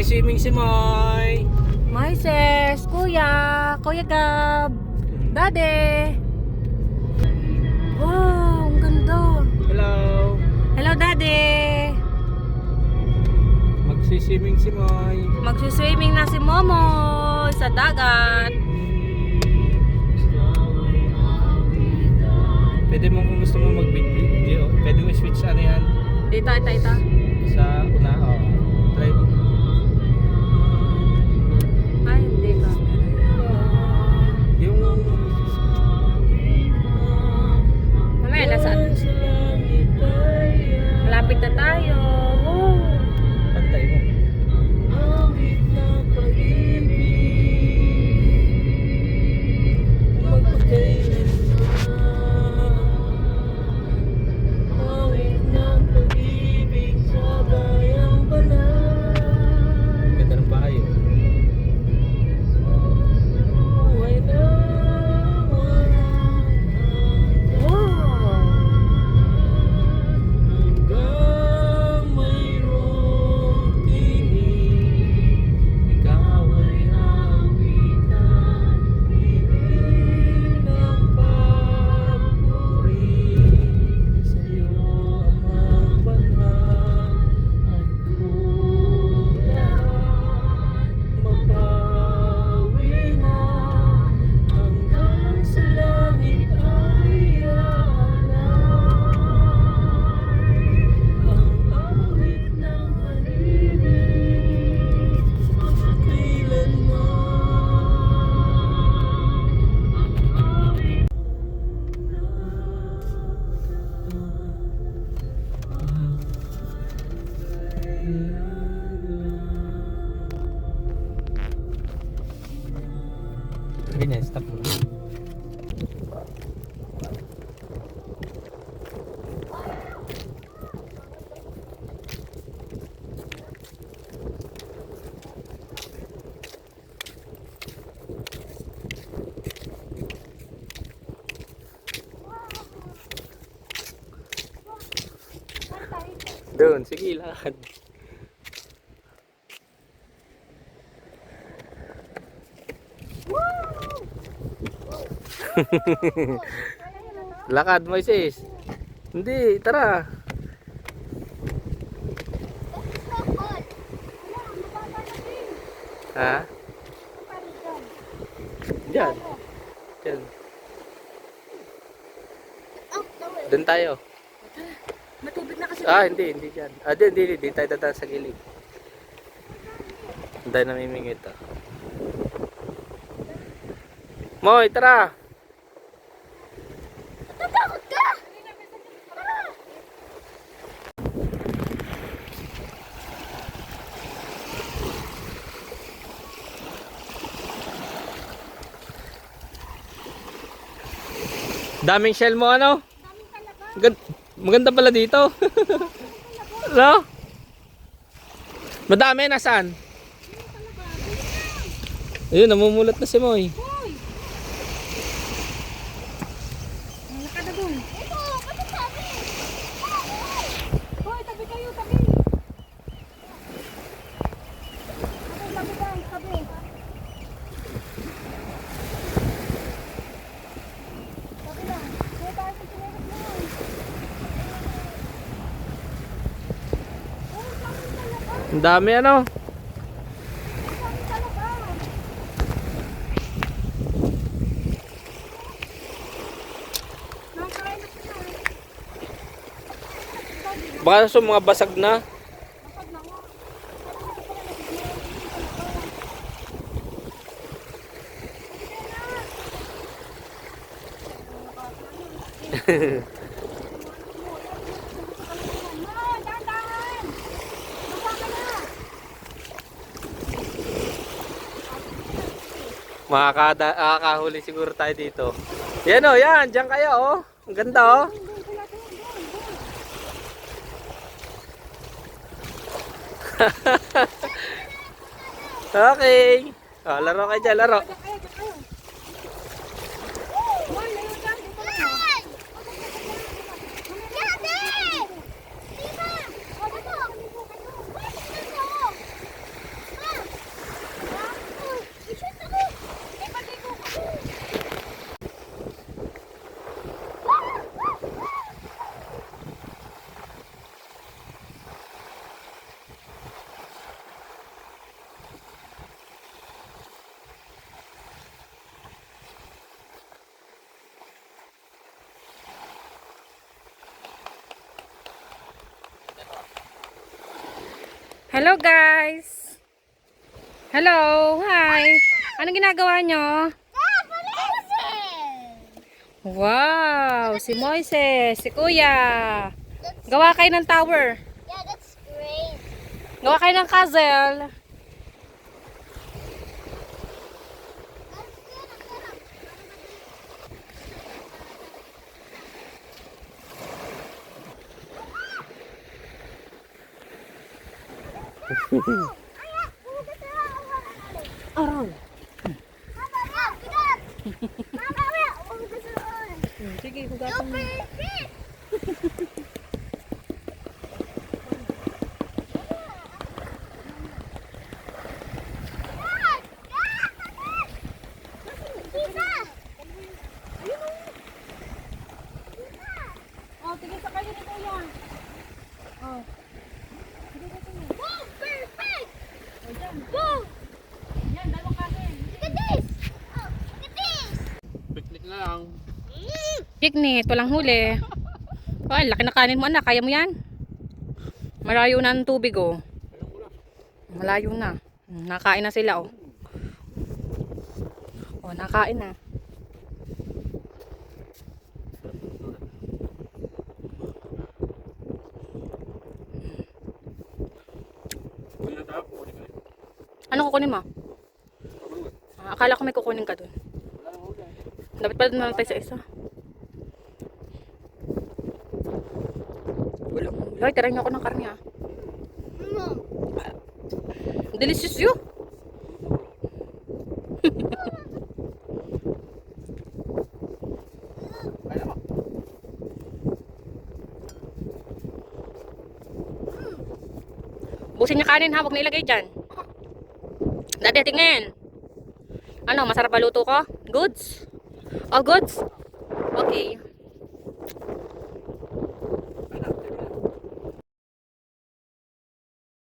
Magsiswimming si Moy. Moises, Kuya Gab, Daddy. Wow, ang ganda. Hello. Hello, Daddy. Magsiswimming si Moy. Magsiswimming na si Momo sa dagat. Pwede mo kung gusto mo mag-video, pwede mo switch ano yan Dito. sa una. Oh. Try mo. Ay, hindi ka. Yung Mamaya, nasaan? Malapit na tayo. Wow. pantay mo. Ganda ng bahay. Oh. Ikaw ay awitan, hiling ng papuri. Sa'yo ang banal at kulang. Mapawi na hanggang sa langit ay alay. Ang awit ng pag-ibig kailanman. Ganyan, stop mo. Doon, sige, lakad. Lakad, Moises. Hindi, tara. Ha? Diyan. Diyan. Doon tayo. Matubig na kasi. Hindi dyan. Hindi tayo dadaan sa gilid. Hindi tayo namimingit. Moy, tara! Natakot ka! Daming shell mo, ano? Maganda pala dito. Ano? Madami, nasaan? Ayun, namumulat na si Moy. Malaka na doon. Ito, ano sabi? Hoy, tabi kayo, tabi. Tabi guys, tabi. Tabi lang. Kaya tayo sa sinirap mo. Oh, sabi talaga. Ang dami, ano? Sabi talaga. Nakakain na siya. Baka sa mga basag na. Masag na nga. Dahan-dahan! Basa ka na! Makakahuli siguro tayo dito. Yan o, yan. Diyan kayo o. Ang ganda o. Okay. Laro kayo dyan, laro. Hello guys! Hello! Hi! Anong ginagawa nyo? Wow! Si Moises, si Kuya. Gawa kayo ng tower. Yeah, that's great. Gawa kayo ng castle. Araw. Sige, hugasan mo. Oh, sige, sa kayo ni Kuya. Oh. Yan, dalawang kanin. Picnic na lang. Picnic, walang huli. Ay, laki na kanin mo anak, kaya mo yan? Malayo na ang tubig oh. Malayo na. Nakain na sila oh. Oh, nakain na. Ano kukunin mo? Akala ko may kukunin ka dun. Dapat pala na lang tayo sa isa. Wala, tirahin niyo ako ng karne ah. Delicious yun. Busin niya kanin ha, huwag na ilagay dyan. Dati, tingin. Ano, masarap ba luto ko? Goods? All goods? Okay.